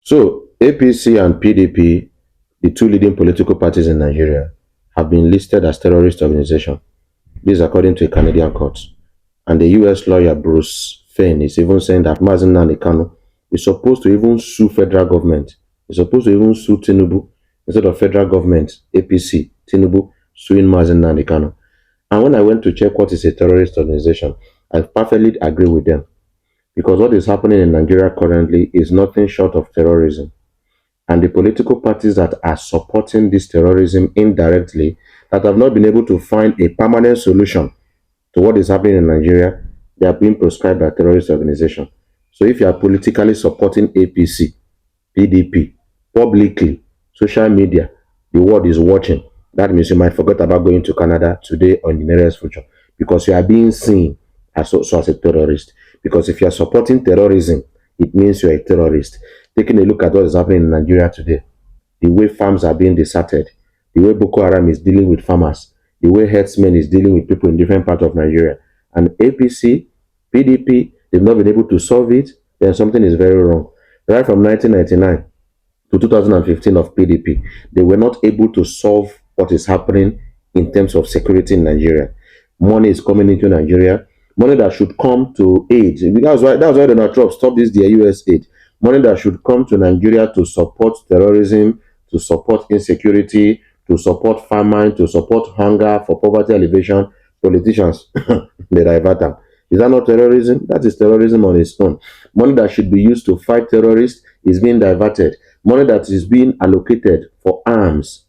So APC and PDP, the two leading political parties in Nigeria, have been listed as terrorist organizations. This is according to a Canadian court. And the US lawyer Bruce Fein is even saying that Mazi Nnamdi Kanu is supposed to even sue federal government. He's supposed to even sue Tinubu instead of federal government, APC, Tinubu suing Mazi Nnamdi Kanu. And when I went to check what is a terrorist organization, I perfectly agree with them. Because what is happening in Nigeria currently is nothing short of terrorism. And the political parties that are supporting this terrorism indirectly, that have not been able to find a permanent solution to what is happening in Nigeria, they are being proscribed by terrorist organizations. So if you are politically supporting APC, PDP, publicly, social media, the world is watching. That means you might forget about going to Canada today or in the nearest future, because you are being seen as also as a terrorist. Because if you are supporting terrorism, it means you are a terrorist. Taking a look at what is happening in Nigeria today, the way farms are being deserted, the way Boko Haram is dealing with farmers, the way herdsmen is dealing with people in different parts of Nigeria, and APC, PDP, they've not been able to solve it, then something is very wrong. Right from 1999 to 2015 of PDP, they were not able to solve what is happening in terms of security in Nigeria. Money is coming into Nigeria, money that should come to aid. That's why Donald Trump stopped this their US aid. Money that should come to Nigeria to support terrorism, to support insecurity, to support famine, to support hunger, for poverty alleviation. Politicians, they divert them. Is that not terrorism? That is terrorism on its own. Money that should be used to fight terrorists is being diverted. Money that is being allocated for arms,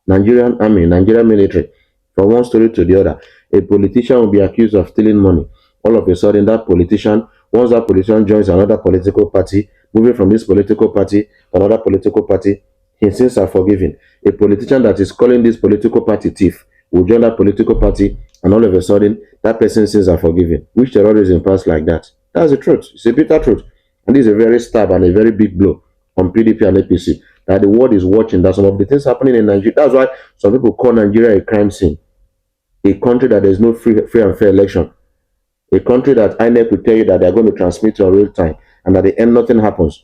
Nigerian army, Nigerian military, from one story to the other. A politician will be accused of stealing money. All of a sudden, once that politician joins another political party, moving from this political party to another political party, his sins are forgiven. A politician that is calling this political party thief will join that political party, and all of a sudden, that person's sins are forgiven. Which terrorism pass like that? That's the truth. It's a bitter truth. And this is a very stab and a very big blow on PDP and APC. That the world is watching, that some of the things happening in Nigeria. That's why some people call Nigeria a crime scene. A country that there's no free and fair election. A country that INEC will tell you that they're going to transmit to real time, and at the end nothing happens.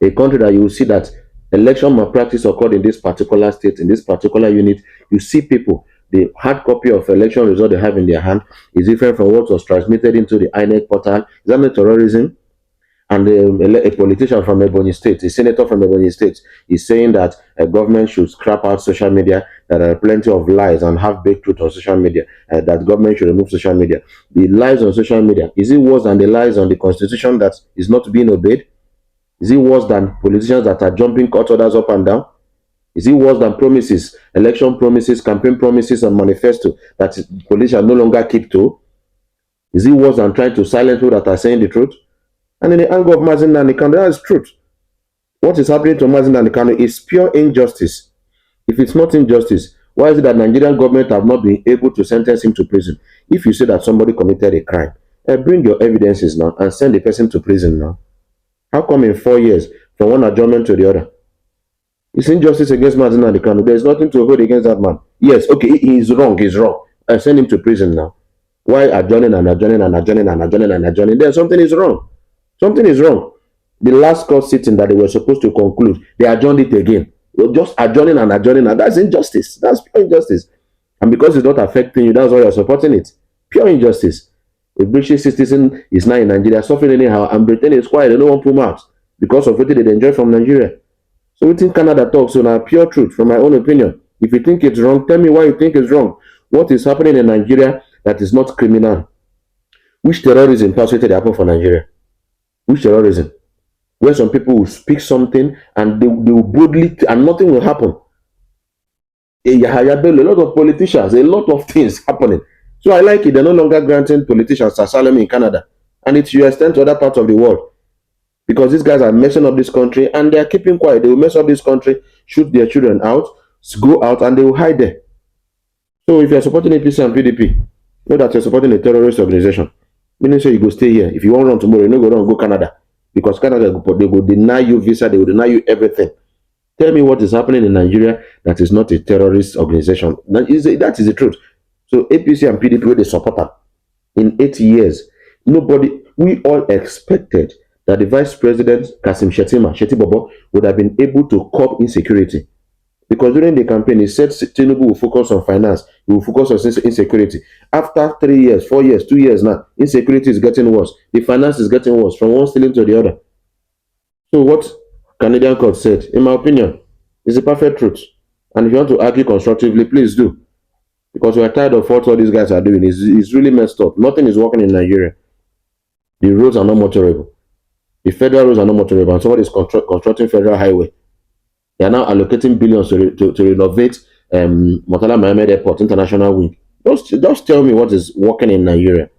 A country that you will see that election malpractice occurred in this particular state, in this particular unit. You see people, the hard copy of election result they have in their hand is different from what was transmitted into the INEC portal. Is that not terrorism? And a politician from Ebonyi State, a senator from Ebonyi State, is saying that a government should scrap out social media, that there are plenty of lies and half-baked truth on social media, that government should remove social media. The lies on social media, is it worse than the lies on the constitution that is not being obeyed? Is it worse than politicians that are jumping court orders up and down? Is it worse than promises, election promises, campaign promises, and manifesto that politicians no longer keep to? Is it worse than trying to silence people that are saying the truth? And in the angle of Mazi Nnamdi Kanu, that is truth. What is happening to Mazi Nnamdi Kanu is pure injustice. If it's not injustice, why is it that Nigerian government have not been able to sentence him to prison? If you say that somebody committed a crime, bring your evidences now and send the person to prison now. How come in 4 years, from one adjournment to the other? It's injustice against Mazi Nnamdi Kanu. There's nothing to hold against that man. Yes, okay, he's wrong, send him to prison now. Why adjourning and adjourning and adjourning and adjourning and adjourning? Then something is wrong. Something is wrong. The last court sitting that they were supposed to conclude, they adjourned it again. You're just adjourning and adjourning, and that's injustice. That's pure injustice. And because it's not affecting you, that's why you're supporting it. Pure injustice. A British citizen is now in Nigeria suffering anyhow, and Britain is quiet. They don't want to pull out because of what they enjoy from Nigeria. So we think Canada talks on a pure truth, from my own opinion. If you think it's wrong, tell me why you think it's wrong. What is happening in Nigeria that is not criminal? Which terrorism perpetrated happen for Nigeria? Which terrorism? Where some people will speak something and they will boldly, and nothing will happen. A lot of politicians, a lot of things happening. So I like it. They're no longer granting politicians asylum in Canada. And it should extend to other parts of the world. Because these guys are messing up this country and they are keeping quiet. They will mess up this country, shoot their children out, go out, and they will hide there. So if you're supporting APC and PDP, know that you're supporting a terrorist organization. Meaning say you go stay here. If you want to run tomorrow, you no go run, go Canada. Because Canada, they will deny you visa, they will deny you everything. Tell me what is happening in Nigeria that is not a terrorist organization. That is the truth. So APC and PDP, they support them. In 8 years, we all expected that the Vice President Kasim Shetibobo, would have been able to curb insecurity. Because during the campaign, he said Tinubu will focus on finance, he will focus on insecurity. After 3 years, 4 years, 2 years now, insecurity is getting worse. The finance is getting worse from one stealing to the other. So what Canadian court said, in my opinion, is the perfect truth. And if you want to argue constructively, please do. Because we are tired of what all these guys are doing. It's really messed up. Nothing is working in Nigeria. The roads are not motorable. The federal roads are not motorable. And somebody is constructing federal highway. They are now allocating billions to renovate Murtala Mohammed Airport International Wing. Just tell me what is working in Nigeria.